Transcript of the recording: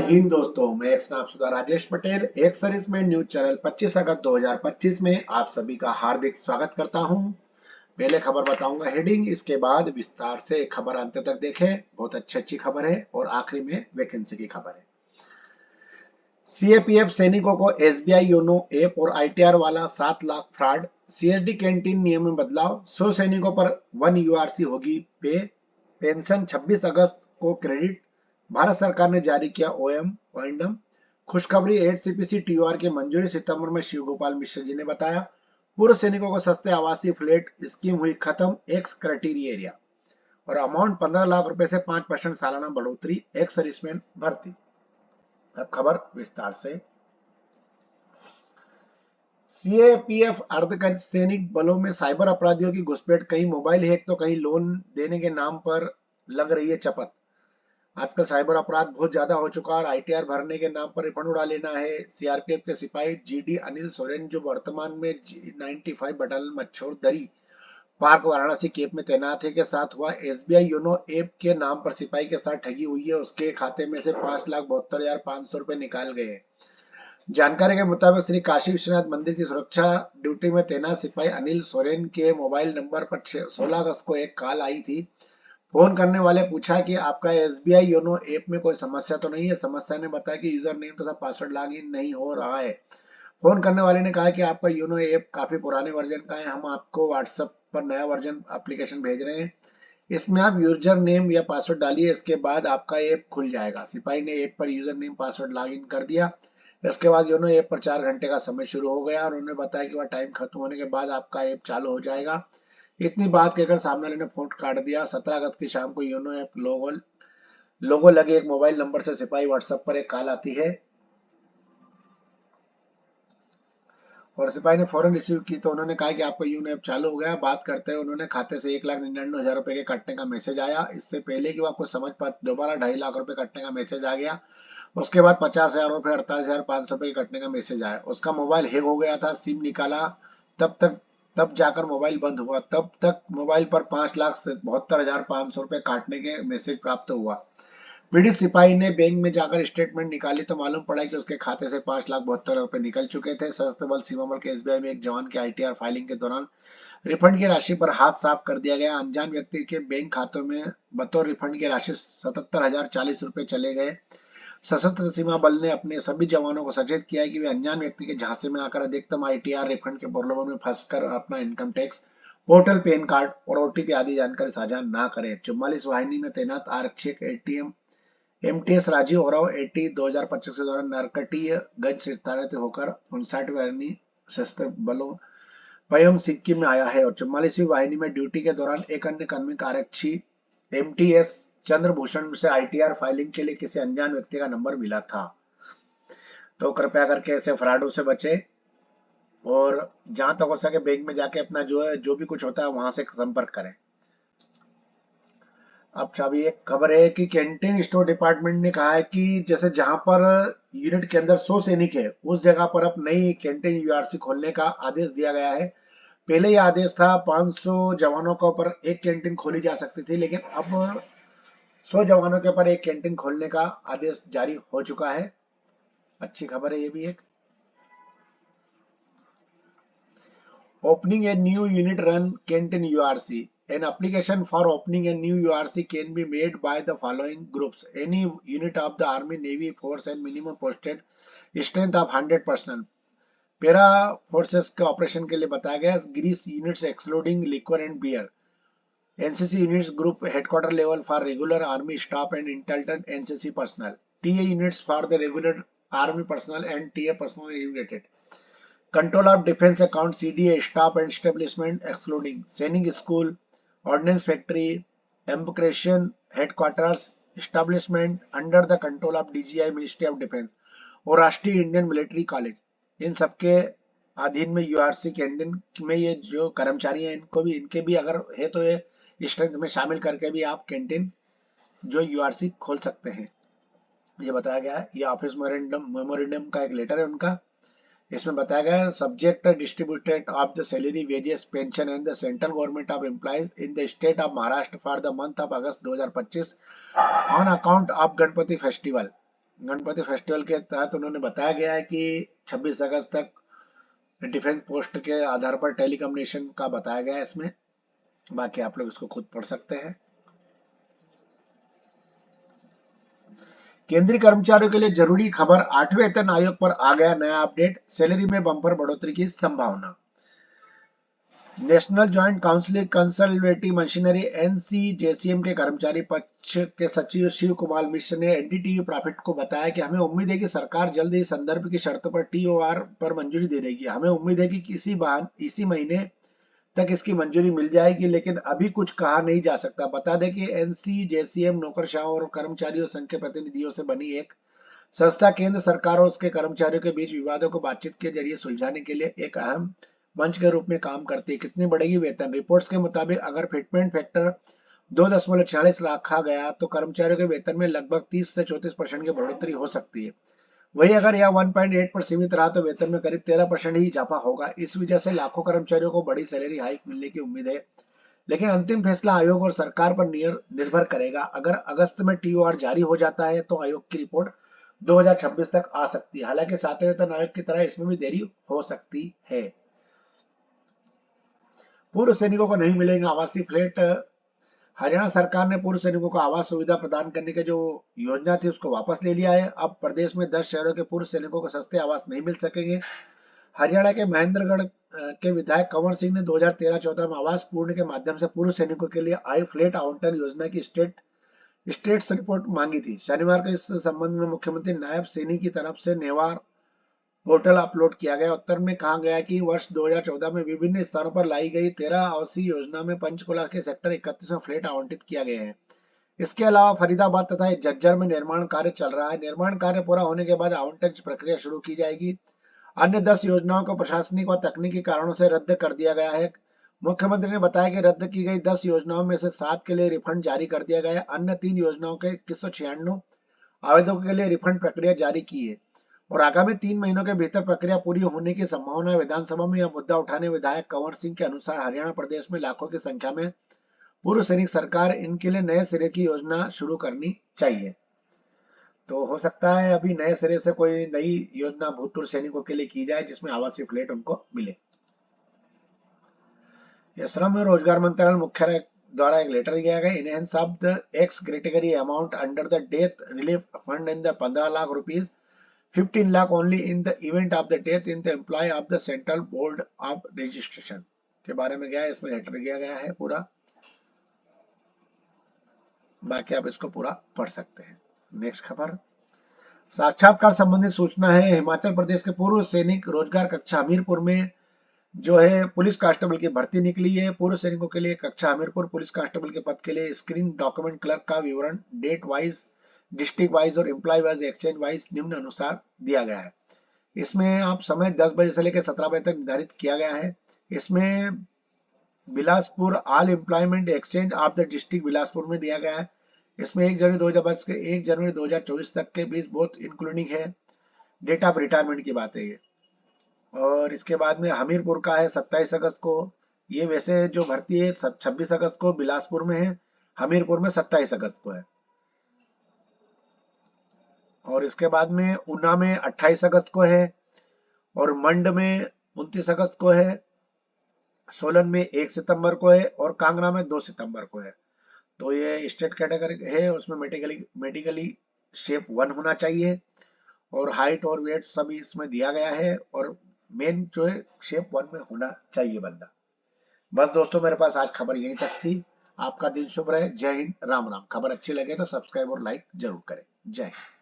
हिंद दोस्तों, मैं एक्स-नाम सुधा राजेश पटेल एक सर्विसमैन न्यूज चैनल 25 अगस्त 2025 में आप सभी का हार्दिक स्वागत करता हूं। पहले खबर बताऊंगा हेडिंग, इसके बाद विस्तार से खबर अंत तक देखें। बहुत अच्छी खबर है और आखिरी में वैकेंसी की खबर है। सीएपीएफ सैनिकों को एसबीआई योनो ऐप और आईटीआर वाला 7 लाख फ्रॉड। सीएसडी कैंटीन नियम में बदलाव। 100 सैनिकों पर 1 यूआरसी होगी पे। पेंशन 26 अगस्त को क्रेडिट। भारत सरकार ने जारी किया ओएम। खुशखबरी 8 सीपीसी टीओआर की मंजूरी सितंबर में, शिव गोपाल मिश्र जी ने बताया। पूर्व सैनिकों को सस्ते आवासीय फ्लैट स्कीम हुई खत्म, एक्स क्राइटेरिया एरिया। और अमाउंट 15 लाख रुपए से 5% सालाना बढ़ोतरी, एक्स सर्विसमैन भर्ती। अब खबर विस्तार से। सीएपीएफ अर्धसैनिक बलों में साइबर अपराधियों की घुसपैठ, कहीं मोबाइल हैक तो कहीं लोन देने के नाम पर लग रही है चपत। आजकल साइबर अपराध बहुत ज्यादा हो चुका है और आईटीआर भरने के नाम पर रिफंड उड़ा लेना है। सीआरपीएफ के सिपाही जीडी अनिल सोरेन, जो वर्तमान में G95 बटालियन मच्छोर दरी पार्क वाराणसी कैंप में तैनात है, के साथ हुआ एसबीआई योनो ऐप के नाम पर सिपाही के साथ ठगी हुई है। उसके खाते में से 5,72,500 रुपए निकाल गए हैं। जानकारी के मुताबिक श्री काशी विश्वनाथ मंदिर की सुरक्षा ड्यूटी में तैनात सिपाही अनिल सोरेन के मोबाइल नंबर पर 16 अगस्त को एक कॉल आई थी। फोन करने वाले पूछा कि आपका एसबीआई योनो ऐप में कोई समस्या तो नहीं है। समस्या ने बताया कि यूजर नेम तथा पासवर्ड लॉगिन नहीं हो रहा है। फोन करने वाले ने कहा कि आपका योनो ऐप काफी पुराने वर्जन का है, हम आपको व्हाट्सएप पर नया वर्जन एप्लीकेशन भेज रहे हैं, इसमें आप यूजर नेम या पासवर्ड डालिए, इसके बाद आपका ऐप खुल जाएगा। सिपाही ने ऐप पर यूजर नेम पासवर्ड लॉगिन कर दिया। इसके बाद योनो ऐप पर 4 घंटे का समय शुरू हो गया और उन्होंने बताया कि वह टाइम खत्म होने के बाद आपका ऐप चालू हो जाएगा। इतनी बात कहकर सामने वाले ने फोन काट दिया। 17 अगस्त की शाम को योनो ऐप लोगो लगे एक मोबाइल नंबर से सिपाही व्हाट्सएप पर एक कॉल आती है और सिपाही ने फौरन रिसीव की तो उन्होंने कहा कि आपका योनो ऐप चालू हो गया। बात करते हुए उन्होंने खाते से 1,99,000 रुपए के कटने का मैसेज आया। इससे पहले कि वह कुछ समझ पाए, दोबारा 2.5 लाख रुपए कटने का मैसेज आ गया। उसके बाद 50,000 रुपए 48,500 रुपए कटने का मैसेज आया। उसका मोबाइल हैक हो गया था, सिम निकाला तब जाकर मोबाइल बंद हुआ। तब तक मोबाइल पर 5,72,500 रुपए काटने के मैसेज प्राप्त हुआ। पीड़ित सिपाही ने बैंक में जाकर स्टेटमेंट निकाली तो मालूम पड़ा कि उसके खाते से 5,72,000 रुपए निकल चुके थे। सशस्त्र बल सीमा बल के एसबीआई में एक जवान के आईटीआर फाइलिंग के दौरान रिफंड की राशि पर हाथ साफ कर दिया गया। अनजान व्यक्ति के बैंक खातों में बतौर रिफंड की राशि 77,040 रुपए चले गए। सशस्त्र सीमा बल ने अपने सभी जवानों को सचेत किया है कि वे अनजान व्यक्ति के झांसे में आकर अधिकतम आईटीआर रिफंड के प्रलोभन में फंसकर अपना income tax, portal, pan card और ओटीपी आदि जानकारी साझा न करें। 44 वाहिनी में तैनात आरक्षक एटीएम एमटीएस राजीव ओराव 80 2025 के दौरान नरकटियागंज से तैनात होकर 59वीं वाहिनी सशस्त्र बलों पयम सिक्किम में आया है और 44वीं वाहिनी में ड्यूटी के दौरान एक अन्य कार्मिक आरक्षी एमटीएस चंद्रभूषण से आईटीआर फाइलिंग के लिए किसी अनजान व्यक्ति का नंबर मिला था। तो कृपया करके ऐसे फ्रॉडों से बचे और जहां तक हो सके बैंक में जाके अपना जो भी कुछ होता है वहां से संपर्क करें। अब अभी एक खबर है कि कैंटीन स्टोर डिपार्टमेंट ने कहा है कि जैसे जहां पर यूनिट के अंदर 100 सैनिक है, उस जगह पर अब नई कैंटीन यूआरसी खोलने का आदेश दिया गया है। पहले यह आदेश था 500 जवानों के ऊपर एक कैंटीन खोली जा सकती थी, लेकिन अब 100 जवानों के ऊपर एक कैंटीन खोलने का आदेश जारी हो चुका है। अच्छी खबर है ये भी एक। Opening a new unit run canteen URC. An application for opening a new URC can be made by the following groups: any unit of the Army, Navy, Force and minimum posted strength of 100%. Para forces के operation के लिए बताया गया। ग्रीस units excluding liquor and beer. NCC units group headquarter level for regular army staff and intelligent NCC personnel. TA units for the regular army personnel and TA personnel united. Control of Defense Account CDA staff and establishment excluding Sainik school, ordnance factory, embarkation headquarters establishment under the control of DGI ministry of defence और राष्ट्रीय Indian military college, इन सबके अधीन में यूआरसी canteen में ये जो कर्मचारी हैं इनके भी अगर है तो ये स्ट्रेंथ में शामिल करके भी आप कैंटीन जो यूआरसी खोल सकते हैं, ये बताया गया है। ये ऑफिस मेमोरेंडम का एक लेटर है उनका। इसमें बताया गया है subject distributed of the salary, wages, pension and the central government of employees in the state of Maharashtra for the month of August 2025 on account of Ganpati festival. Ganpati festival के तहत उन्होंने बताया गया है कि 26 अगस्त तक डिफेंस पोस्ट के आधार पर टेलीकम्युनिकेशन का बताया गया है इसमें। बाकी आप लोग इसको खुद पढ़ सकते हैं। केंद्रीय कर्मचारियों के लिए जरूरी खबर, 8वें वेतन आयोग पर आ गया नया अपडेट, सैलरी में बम्पर बढ़ोतरी की संभावना। National joint council consultative machinery NCJCM के कर्मचारी पक्ष के सचिव शिव कुमार मिश्र ने एनडीटीवी प्रॉफिट को बताया कि हमें उम्मीद है कि सरकार जल्द ही संदर्भ की शर्तों पर टीओआर पर मंजूरी दे देगी। हमें उम्मीद है कि इसी महीने तक इसकी मंजूरी मिल जाएगी, लेकिन अभी कुछ कहा नहीं जा सकता। बता दें कि एनसीजेसीएम नौकरशाहों और कर्मचारियों संघ के प्रतिनिधियों से बनी एक संस्था केंद्र सरकार और उसके कर्मचारियों के बीच विवादों को बातचीत के जरिए सुलझाने के लिए एक अहम मंच के रूप में काम करती है। कितनी बढ़ेगी वेतन? रिपोर्ट्स के मुताबिक अगर फिटमेंट फैक्टर 2.46 रखा गया तो कर्मचारियों के वेतन में लगभग 30 से 34% की बढ़ोतरी हो सकती है। वही अगर यह 1.8 पर सीमित रहा तो वेतन में करीब 13% ही इजाफा होगा। इस वजह से लाखों कर्मचारियों को बड़ी सैलरी हाइक मिलने की उम्मीद है, लेकिन अंतिम फैसला आयोग और सरकार पर निर्भर करेगा। अगर अगस्त में टीओआर जारी हो जाता है तो आयोग की रिपोर्ट 2026 तक आ सकती है। हालांकि 7वें वेतन आयोग की तरह इसमें भी देरी हो सकती है। पूर्व सैनिकों को नहीं मिलेंगे आवासीय फ्लैट। हरियाणा सरकार ने पूर्व सैनिकों को आवास सुविधा प्रदान करने की जो योजना थी उसको वापस ले लिया है। अब प्रदेश में 10 शहरों के पूर्व सैनिकों को सस्ते आवास नहीं मिल सकेंगे। हरियाणा के महेंद्रगढ़ के विधायक कंवर सिंह ने 2013-14 में आवास पूर्ण के माध्यम से पूर्व सैनिकों के लिए आई फ्लैट आवंटन योजना की स्टेट्स रिपोर्ट मांगी थी। शनिवार को इस संबंध में मुख्यमंत्री नायब सैनी की तरफ से नेवार पोर्टल अपलोड किया गया। उत्तर में कहा गया कि वर्ष 2014 में विभिन्न स्थानों पर लाई गई 13 आवासीय योजना में पंचकुला के सेक्टर 31 में फ्लैट आवंटित किया गया है। इसके अलावा फरीदाबाद तथा झज्जर में निर्माण कार्य चल रहा है। निर्माण कार्य पूरा होने के बाद आवंटन प्रक्रिया शुरू की जाएगी। अन्य 10 योजनाओं को प्रशासनिक और तकनीकी कारणों से रद्द कर दिया गया है। मुख्यमंत्री ने बताया कि रद्द की गई 10 योजनाओं में से 7 के लिए रिफंड जारी कर दिया गया है। अन्य 3 योजनाओं के 2196 आवेदकों के लिए रिफंड प्रक्रिया जारी की है और आगामी 3 महीनों के भीतर प्रक्रिया पूरी होने की संभावना है। विधानसभा में यह मुद्दा उठाने विधायक कंवर सिंह के अनुसार हरियाणा प्रदेश में लाखों की संख्या में पूर्व सैनिक, सरकार इनके लिए नए सिरे की योजना शुरू करनी चाहिए। तो हो सकता है अभी नए सिरे से कोई नई योजना भूतपूर्व सैनिकों के लिए की जाए जिसमें आवासीय फ्लैट उनको मिले। यह श्रम और रोजगार मंत्रालय मुख्यालय द्वारा एक लेटर दिया गया। Enhance of the x category amount under the death relief fund in the 15 lakh rupees, 15 lakh only in the event of the death in the employee of the Central Board of Registration के बारे में गया है। इसमें letter दिया गया है पूरा। बाकी आप इसको पूरा पढ़ सकते हैं। नेक्स्ट खबर, साक्षात्कार संबंधित सूचना है। हिमाचल प्रदेश के पूर्व सैनिक रोजगार कक्षा हमीरपुर में जो है पुलिस कांस्टेबल की भर्ती निकली है। पूर्व सैनिकों के लिए कक्षा हमीरपुर पुलिस कांस्टेबल के पद के लिए स्क्रीन डॉक्यूमेंट क्लर्क का विवरण डेट वाइज, डिस्ट्रिक्ट वाइज और एम्प्लॉय वाइज एक्सचेंज वाइज निम्न अनुसार दिया गया है। इसमें आप समय 10 बजे से लेकर 17 बजे तक निर्धारित किया गया है। इसमें Bilaspur all employment exchange of the district Bilaspur में दिया गया है। इसमें 1 जनवरी 2022 के 1 जनवरी 2024 तक के बीच बोथ इंक्लूडिंग है। डेट ऑफ रिटायरमेंट की बात है ये। और इसके बाद में हमीरपुर का है 27 अगस्त को। ये वैसे जो भर्ती है 26 अगस्त को बिलासपुर में है, हमीरपुर में 27 अगस्त को है। और इसके बाद में ऊना में 28 अगस्त को है और मंड में 29 अगस्त को है, सोलन में 1 सितंबर को है और कांगड़ा में 2 सितंबर को है। तो ये स्टेट कैटेगरी है, उसमें मेडिकली शेप 1 होना चाहिए और हाइट और वेट सभी इसमें दिया गया है और मेन जो है शेप 1 में होना चाहिए बंदा। बस दोस्तों, मेरे पास आज खबर यहीं तक थी। आपका दिन शुभ रहे। जय हिंद, राम राम। खबर अच्छी लगे तो सब्सक्राइब और लाइक जरूर करें। जय हिंद।